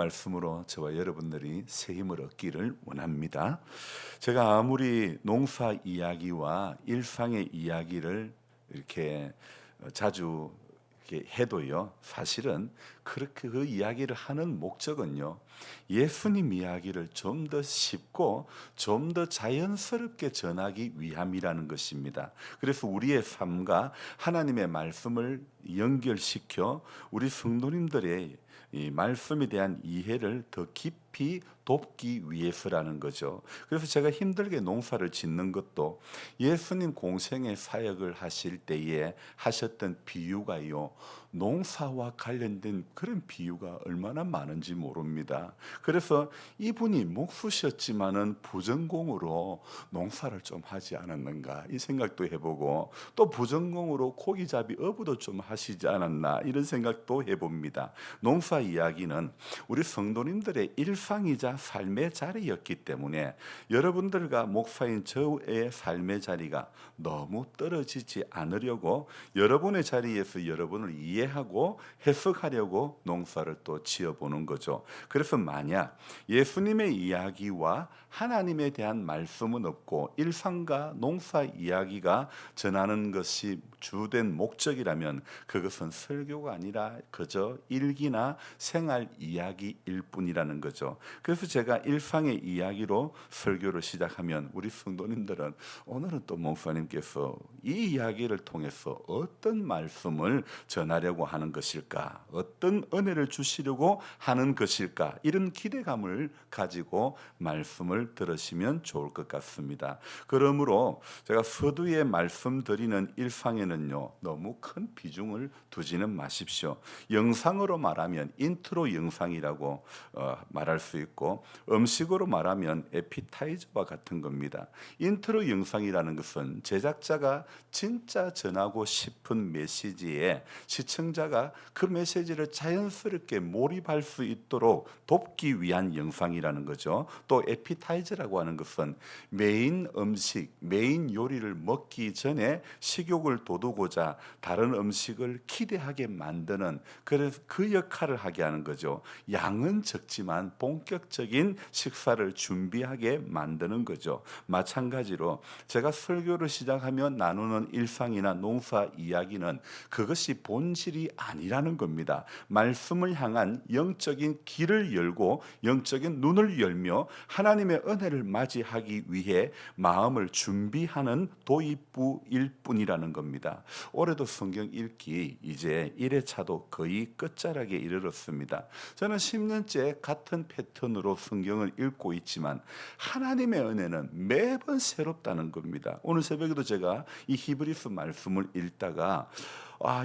말씀으로 저와 여러분들이 새 힘을 얻기를 원합니다. 제가 아무리 농사 이야기와 일상의 이야기를 이렇게 자주 이렇게 해도요, 사실은 그렇게 그 이야기를 하는 목적은요, 예수님 이야기를 좀 더 쉽고 좀 더 자연스럽게 전하기 위함이라는 것입니다. 그래서 우리의 삶과 하나님의 말씀을 연결시켜 우리 성도님들의 이 말씀에 대한 이해를 더 깊이 돕기 위해서라는 거죠. 그래서 제가 힘들게 농사를 짓는 것도 예수님 공생의 사역을 하실 때에 하셨던 비유가요, 농사와 관련된 그런 비유가 얼마나 많은지 모릅니다. 그래서 이분이 목수셨지만은 부전공으로 농사를 좀 하지 않았는가 이 생각도 해보고, 또 부전공으로 고기잡이 어부도 좀 하시지 않았나 이런 생각도 해봅니다. 농사 이야기는 우리 성도님들의 일상이자 삶의 자리였기 때문에 여러분들과 목사인 저의 삶의 자리가 너무 떨어지지 않으려고 여러분의 자리에서 여러분을 이해하고 해석하려고 농사를 또 지어보는 거죠. 그래서 만약 예수님의 이야기와 하나님에 대한 말씀은 없고 일상과 농사 이야기가 전하는 것이 주된 목적이라면 그것은 설교가 아니라 그저 일기나 생활 이야기일 뿐이라는 거죠. 그래서 제가 일상의 이야기로 설교를 시작하면 우리 성도님들은 오늘은 또 목사님께서 이 이야기를 통해서 어떤 말씀을 전하려고 하는 것일까, 어떤 은혜를 주시려고 하는 것일까, 이런 기대감을 가지고 말씀을 들으시면 좋을 것 같습니다. 그러므로 제가 서두에 말씀드리는 일상에는요, 너무 큰 비중을 두지는 마십시오. 영상으로 말하면 인트로 영상이라고 말할 수 있고, 음식으로 말하면 에피타이저와 같은 겁니다. 인트로 영상이라는 것은 제작자가 진짜 전하고 싶은 메시지에 시청자가 그 메시지를 자연스럽게 몰입할 수 있도록 돕기 위한 영상이라는 거죠. 또 에피타이저라고 하는 것은 메인 음식, 메인 요리를 먹기 전에 식욕을 돋우고자 다른 음식을 기대하게 만드는, 그래서 그 역할을 하게 하는 거죠. 양은 적지만 본격적인 식사를 준비하게 만드는 거죠. 마찬가지로 제가 설교를 시작하면 나누는 일상이나 농사 이야기는 그것이 본질이 아니라는 겁니다. 말씀을 향한 영적인 길을 열고 영적인 눈을 열며 하나님의 은혜를 맞이하기 위해 마음을 준비하는 도입부일 뿐이라는 겁니다. 올해도 성경 읽기 이제 1회차도 거의 끝자락에 이르렀습니다. 저는 10년째 같은 패턴으로 성경을 읽고 있지만 하나님의 은혜는 매번 새롭다는 겁니다. 오늘 새벽에도 제가 이 히브리서 말씀을 읽다가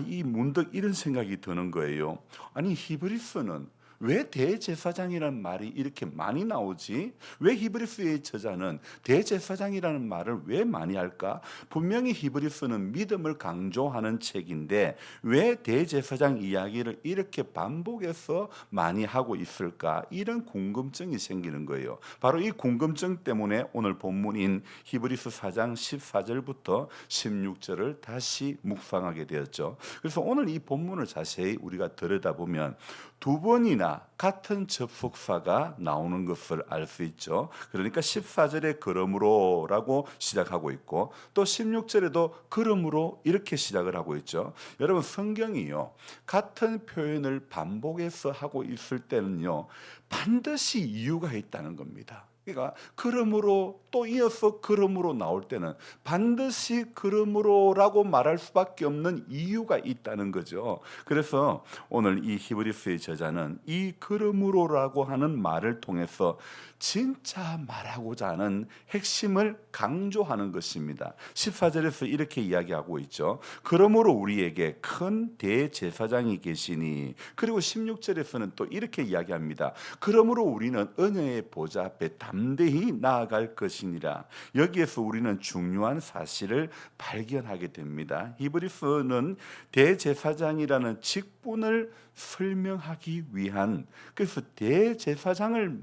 이 문득 이런 생각이 드는 거예요. 아니, 히브리서는 왜 대제사장이라는 말이 이렇게 많이 나오지? 왜 히브리서의 저자는 대제사장이라는 말을 왜 많이 할까? 분명히 히브리서는 믿음을 강조하는 책인데 왜 대제사장 이야기를 이렇게 반복해서 많이 하고 있을까? 이런 궁금증이 생기는 거예요. 바로 이 궁금증 때문에 오늘 본문인 히브리서 4장 14절부터 16절을 다시 묵상하게 되었죠. 그래서 오늘 이 본문을 자세히 우리가 들여다보면 두 번이나 같은 접속사가 나오는 것을 알 수 있죠. 그러니까 14절에 그러므로라고 시작하고 있고 또 16절에도 그러므로 이렇게 시작을 하고 있죠. 여러분, 성경이요, 같은 표현을 반복해서 하고 있을 때는요, 반드시 이유가 있다는 겁니다. 그러니까 그러므로 또 이어서 그러므로 나올 때는 반드시 그러므로라고 말할 수밖에 없는 이유가 있다는 거죠. 그래서 오늘 이 히브리서의 저자는 이 그러므로라고 하는 말을 통해서 진짜 말하고자 하는 핵심을 강조하는 것입니다. 14절에서 이렇게 이야기하고 있죠. 그러므로 우리에게 큰 대제사장이 계시니, 그리고 16절에서는 또 이렇게 이야기합니다. 그러므로 우리는 은혜의 보좌 앞에 담대히 나아갈 것이니라. 여기에서 우리는 중요한 사실을 발견하게 됩니다. 히브리서는 대제사장이라는 직분을 설명하기 위한, 그래서 대제사장을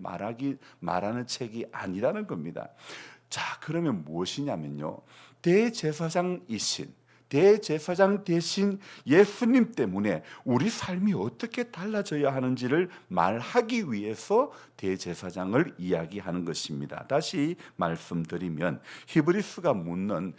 말하는 책이 아니라는 겁니다. 자, 그러면 무엇이냐면요, 대제사장이신, 대제사장 대신 예수님 때문에 우리 삶이 어떻게 달라져야 하는지를 말하기 위해서 대제사장을 이야기하는 것입니다. 다시 말씀드리면 히브리스가 묻는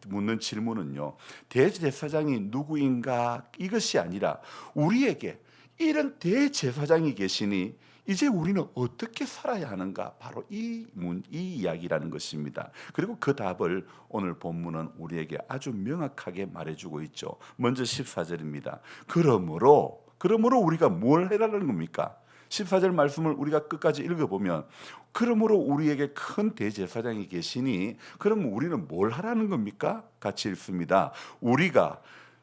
묻는 질문은요, 대제사장이 누구인가 이것이 아니라 우리에게 이런 대제사장이 계시니 이제 우리는 어떻게 살아야 하는가, 바로 이 이야기라는 것입니다. 그리고 그 답을 오늘 본문은 우리에게 아주 명확하게 말해주고 있죠. 먼저 14절입니다. 그러므로 우리가 뭘 해라는 겁니까? 14절 말씀을 우리가 끝까지 읽어보면, 그러므로 우리에게 큰 대제사장이 계시니 그럼 우리는 뭘 하라는 겁니까? 같이 읽습니다. 우리가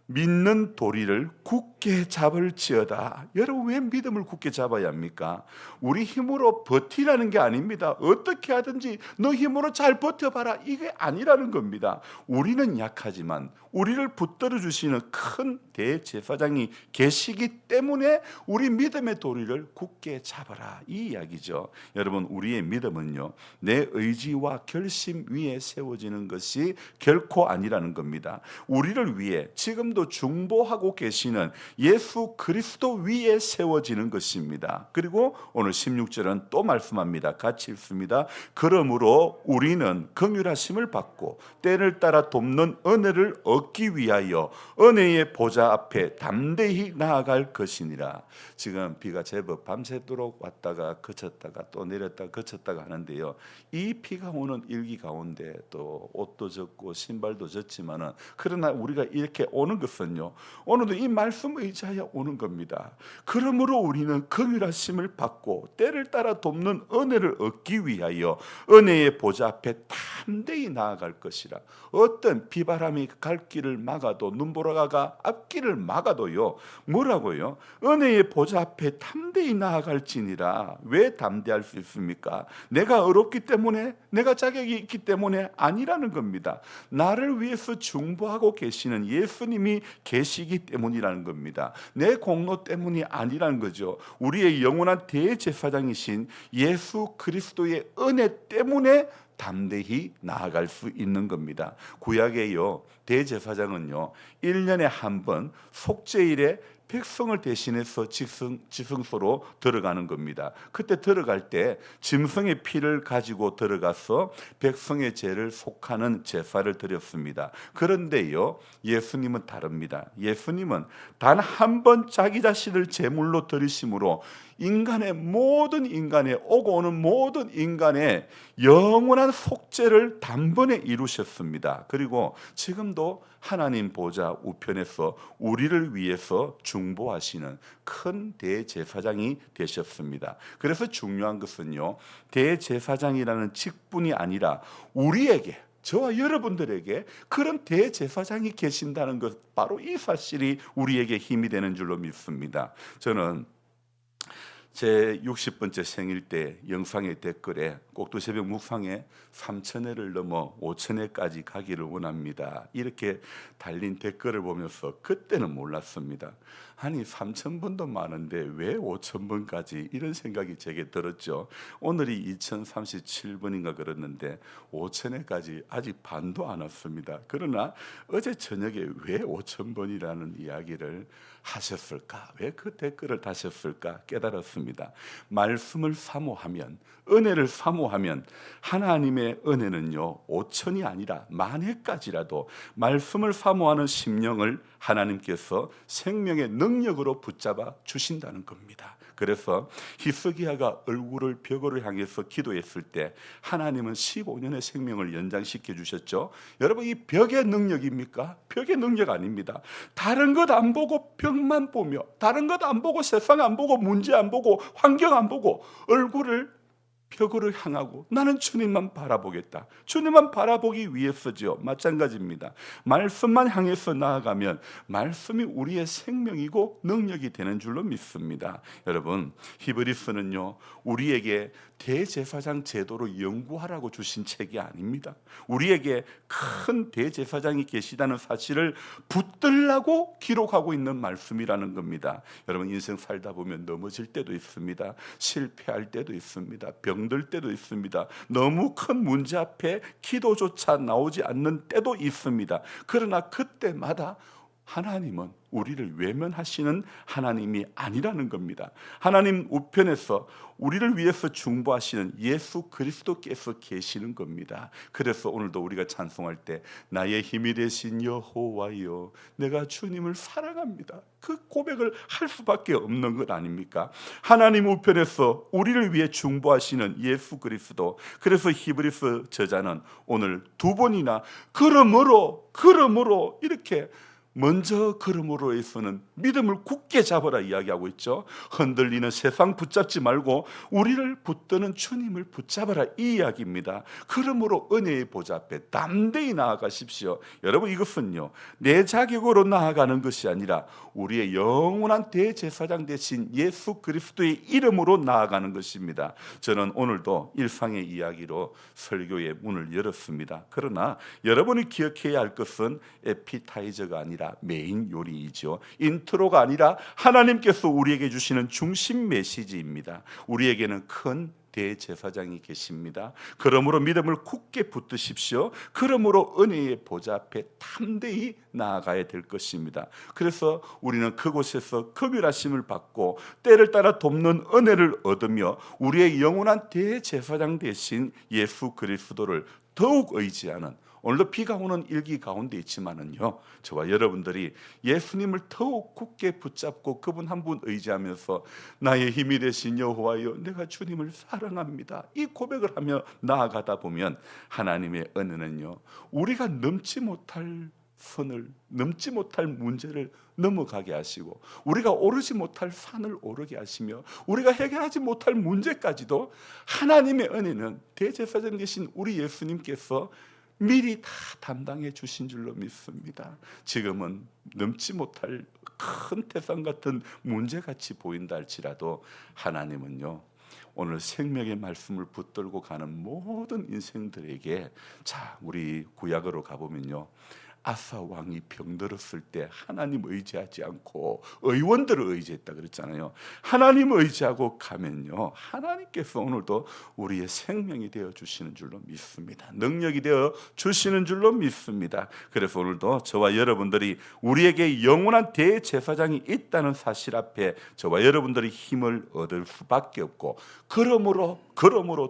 믿는 도리를 굳게 잡을지어다. 여러분, 왜 믿음을 굳게 잡아야 합니까? 우리 힘으로 버티라는 게 아닙니다. 어떻게 하든지 너 힘으로 잘 버텨봐라, 이게 아니라는 겁니다. 우리는 약하지만 우리를 붙들어 주시는 큰 대제사장이 계시기 때문에 우리 믿음의 도리를 굳게 잡아라, 이 이야기죠. 여러분, 우리의 믿음은요, 내 의지와 결심 위에 세워지는 것이 결코 아니라는 겁니다. 우리를 위해 지금도 중보하고 계시는 예수 그리스도 위에 세워지는 것입니다. 그리고 오늘 16절은 또 말씀합니다. 같이 읽습니다. 그러므로 우리는 긍휼하심을 받고 때를 따라 돕는 은혜를 얻기 위하여 은혜의 보좌 앞에 담대히 나아갈 것이니라. 지금 비가 제법 밤새도록 왔다가 그쳤다가 또 내렸다가 그쳤다가 하는데요, 이 비가 오는 일기 가운데 또 옷도 젖고 신발도 젖지만은, 그러나 우리가 이렇게 오는 것은요, 오늘도 이 말씀 의지하여 오는 겁니다. 그러므로 우리는 긍휼하심을 받고 때를 따라 돕는 은혜를 얻기 위하여 은혜의 보좌 앞에 담대히 나아갈 것이라. 어떤 비바람이 갈 길을 막아도, 눈보라가 앞길을 막아도요, 뭐라고요? 은혜의 보좌 앞에 담대히 나아갈지니라. 왜 담대할 수 있습니까? 내가 어렵기 때문에, 내가 자격이 있기 때문에 아니라는 겁니다. 나를 위해서 중보하고 계시는 예수님이 계시기 때문이라는 겁니다. 내 공로 때문이 아니라는 거죠. 우리의 영원한 대제사장이신 예수 그리스도의 은혜 때문에 담대히 나아갈 수 있는 겁니다. 구약에요, 대제사장은요 1년에 한 번 속죄일에 백성을 대신해서 지성소로 들어가는 겁니다. 그때 들어갈 때 짐승의 피를 가지고 들어가서 백성의 죄를 속하는 제사를 드렸습니다. 그런데요, 예수님은 다릅니다. 예수님은 단 한 번 자기 자신을 제물로 드리심으로 모든 인간의 오고 오는 모든 인간의 영원한 속죄를 단번에 이루셨습니다. 그리고 지금도 하나님 보좌 우편에서 우리를 위해서 중보하시는 큰 대제사장이 되셨습니다. 그래서 중요한 것은요, 대제사장이라는 직분이 아니라 우리에게, 저와 여러분들에게 그런 대제사장이 계신다는 것, 바로 이 사실이 우리에게 힘이 되는 줄로 믿습니다. 저는 제 60번째 생일 때 영상의 댓글에 꼭두새벽 묵상에 3,000회를 넘어 5,000회까지 가기를 원합니다, 이렇게 달린 댓글을 보면서 그때는 몰랐습니다. 아니 3,000번도 많은데 왜 5,000번까지, 이런 생각이 제게 들었죠. 오늘이 2037번인가 그랬는데 5,000회까지 아직 반도 안 왔습니다. 그러나 어제 저녁에 왜 5,000번이라는 이야기를 하셨을까, 왜 그 댓글을 다셨을까 깨달았습니다. 말씀을 사모하면, 은혜를 사모하면 하나님의 은혜는요 5천이 아니라 만회까지라도 말씀을 사모하는 심령을 하나님께서 생명의 능력으로 붙잡아 주신다는 겁니다. 그래서 히스기야가 얼굴을 벽으로 향해서 기도했을 때 하나님은 15년의 생명을 연장시켜 주셨죠. 여러분, 이 벽의 능력입니까? 벽의 능력 아닙니다. 다른 것 안 보고 벽만 보며, 다른 것 안 보고 세상 안 보고 문제 안 보고 환경 안 보고 얼굴을 벽으로 향하고 나는 주님만 바라보겠다, 주님만 바라보기 위해서죠. 마찬가지입니다. 말씀만 향해서 나아가면 말씀이 우리의 생명이고 능력이 되는 줄로 믿습니다. 여러분, 히브리서는요 우리에게 대제사장 제도를 연구하라고 주신 책이 아닙니다. 우리에게 큰 대제사장이 계시다는 사실을 붙들라고 기록하고 있는 말씀이라는 겁니다. 여러분, 인생 살다 보면 넘어질 때도 있습니다. 실패할 때도 있습니다. 병 병들 때도 있습니다. 너무 큰 문제 앞에 기도조차 나오지 않는 때도 있습니다. 그러나 그때마다 하나님은 우리를 외면하시는 하나님이 아니라는 겁니다. 하나님 우편에서 우리를 위해서 중보하시는 예수 그리스도께서 계시는 겁니다. 그래서 오늘도 우리가 찬송할 때 나의 힘이 되신 여호와여 내가 주님을 사랑합니다. 그 고백을 할 수밖에 없는 것 아닙니까? 하나님 우편에서 우리를 위해 중보하시는 예수 그리스도. 그래서 히브리서 저자는 오늘 두 번이나 그러므로 이렇게 먼저 그러므로에서는 믿음을 굳게 잡아라 이야기하고 있죠. 흔들리는 세상 붙잡지 말고 우리를 붙드는 주님을 붙잡아라 이 이야기입니다. 그러므로 은혜의 보좌 앞에 담대히 나아가십시오. 여러분 이것은요 내 자격으로 나아가는 것이 아니라 우리의 영원한 대제사장 되신 예수 그리스도의 이름으로 나아가는 것입니다. 저는 오늘도 일상의 이야기로 설교의 문을 열었습니다. 그러나 여러분이 기억해야 할 것은 에피타이저가 아니라 메인 요리이죠. 인트로가 아니라 하나님께서 우리에게 주시는 중심 메시지입니다. 우리에게는 큰 대제사장이 계십니다. 그러므로 믿음을 굳게 붙드십시오. 그러므로 은혜의 보좌 앞에 담대히 나아가야 될 것입니다. 그래서 우리는 그곳에서 긍휼하심을 받고 때를 따라 돕는 은혜를 얻으며 우리의 영원한 대제사장 되신 예수 그리스도를 더욱 의지하는, 오늘도 비가 오는 일기 가운데 있지만은요 저와 여러분들이 예수님을 더욱 굳게 붙잡고 그분 한 분 의지하면서 나의 힘이 되신 여호와여 내가 주님을 사랑합니다 이 고백을 하며 나아가다 보면 하나님의 은혜는요 우리가 넘지 못할 선을, 넘지 못할 문제를 넘어가게 하시고 우리가 오르지 못할 산을 오르게 하시며 우리가 해결하지 못할 문제까지도 하나님의 은혜는 대제사장 되신 우리 예수님께서 미리 다 담당해 주신 줄로 믿습니다. 지금은 넘지 못할 큰 태산 같은 문제같이 보인다 할지라도 하나님은요 오늘 생명의 말씀을 붙들고 가는 모든 인생들에게, 자 우리 구약으로 가보면요 아사 왕이 병들었을 때 하나님 의지하지 않고 의원들을 의지했다 그랬잖아요. 하나님 의지하고 가면요 하나님께서 오늘도 우리의 생명이 되어 주시는 줄로 믿습니다. 능력이 되어 주시는 줄로 믿습니다. 그래서 오늘도 저와 여러분들이 우리에게 영원한 대제사장이 있다는 사실 앞에 저와 여러분들이 힘을 얻을 수밖에 없고, 그러므로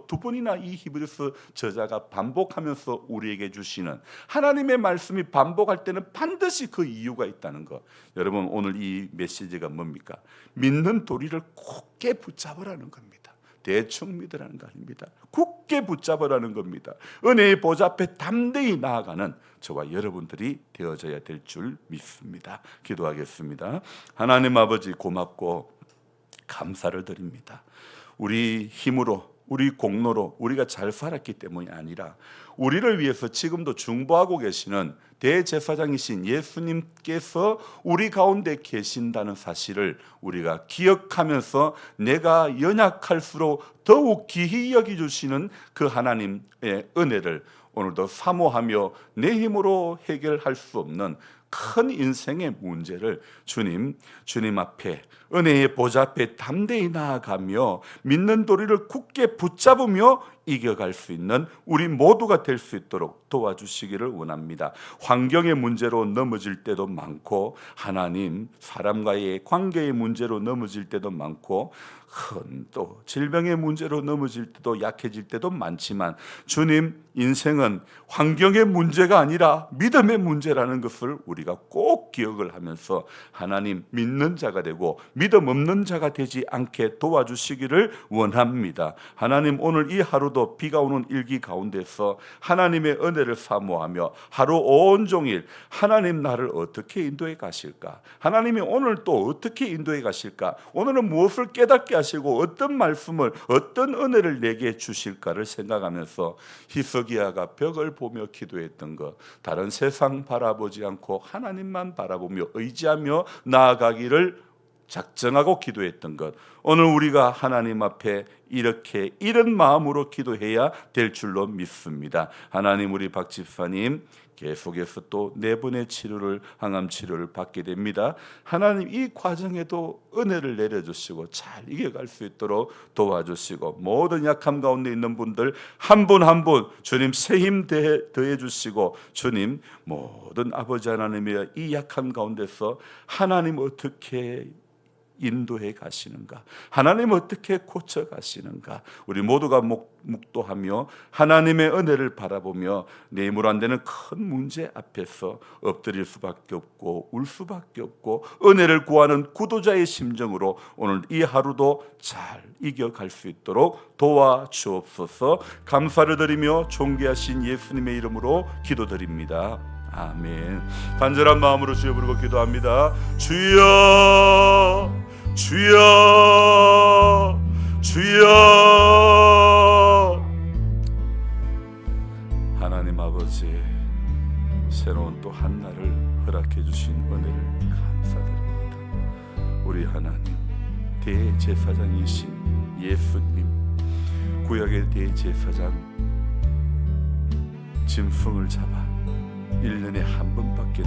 두 번이나 이 히브리서 저자가 반복하면서 우리에게 주시는 하나님의 말씀이 반복할 때는 반드시 그 이유가 있다는 것. 여러분 오늘 이 메시지가 뭡니까? 믿는 도리를 굳게 붙잡으라는 겁니다. 대충 믿으라는 거 아닙니다. 굳게 붙잡으라는 겁니다. 은혜의 보좌 앞에 담대히 나아가는 저와 여러분들이 되어져야 될 줄 믿습니다. 기도하겠습니다. 하나님 아버지 고맙고 감사를 드립니다. 우리 힘으로 우리 공로로 우리가 잘 살았기 때문이 아니라 우리를 위해서 지금도 중보하고 계시는 대제사장이신 예수님께서 우리 가운데 계신다는 사실을 우리가 기억하면서 내가 연약할수록 더욱 귀히 여겨주시는 그 하나님의 은혜를 오늘도 사모하며 내 힘으로 해결할 수 없는 큰 인생의 문제를 주님 앞에 은혜의 보좌 앞에 담대히 나아가며 믿는 도리를 굳게 붙잡으며 이겨갈 수 있는 우리 모두가 될 수 있도록 도와주시기를 원합니다. 환경의 문제로 넘어질 때도 많고 하나님 사람과의 관계의 문제로 넘어질 때도 많고 또 질병의 문제로 넘어질 때도 약해질 때도 많지만 주님 인생은 환경의 문제가 아니라 믿음의 문제라는 것을 우리가 꼭 기억을 하면서 하나님 믿는 자가 되고 믿음 없는 자가 되지 않게 도와주시기를 원합니다. 하나님 오늘 이 하루도 비가 오는 일기 가운데서 하나님의 은혜를 사모하며 하루 온종일 하나님 나를 어떻게 인도해 가실까? 하나님이 오늘 또 어떻게 인도해 가실까? 오늘은 무엇을 깨닫게 하시고 어떤 말씀을 어떤 은혜를 내게 주실까를 생각하면서 히스기야가 벽을 보며 기도했던 것, 다른 세상 바라보지 않고 하나님만 바라보며 의지하며 나아가기를 작정하고 기도했던 것, 오늘 우리가 하나님 앞에 이렇게 이런 마음으로 기도해야 될 줄로 믿습니다. 하나님, 우리 박 집사님 계속해서 또 4번의 치료를, 항암 치료를 받게 됩니다. 하나님, 이 과정에도 은혜를 내려주시고 잘 이겨갈 수 있도록 도와주시고, 모든 약함 가운데 있는 분들 한 분 한 분 주님 새 힘 더해 주시고, 주님 모든 아버지 하나님의 이 약함 가운데서 하나님 어떻게 인도해 가시는가, 하나님 어떻게 고쳐 가시는가, 우리 모두가 묵도하며 하나님의 은혜를 바라보며 내물 안 되는 큰 문제 앞에서 엎드릴 수밖에 없고 울 수밖에 없고 은혜를 구하는 구도자의 심정으로 오늘 이 하루도 잘 이겨갈 수 있도록 도와주옵소서. 감사를 드리며 존귀하신 예수님의 이름으로 기도드립니다. 아멘. 간절한 마음으로 주여 부르고 기도합니다. 주여, 주여, 주여. 하나님 아버지, 새로운 또 한 날을 허락해 주신 은혜를 감사드립니다. 우리 하나님, 대제사장이신 예수님, 구약의 대제사장, 짐승을 잡아 1년에 한 번밖에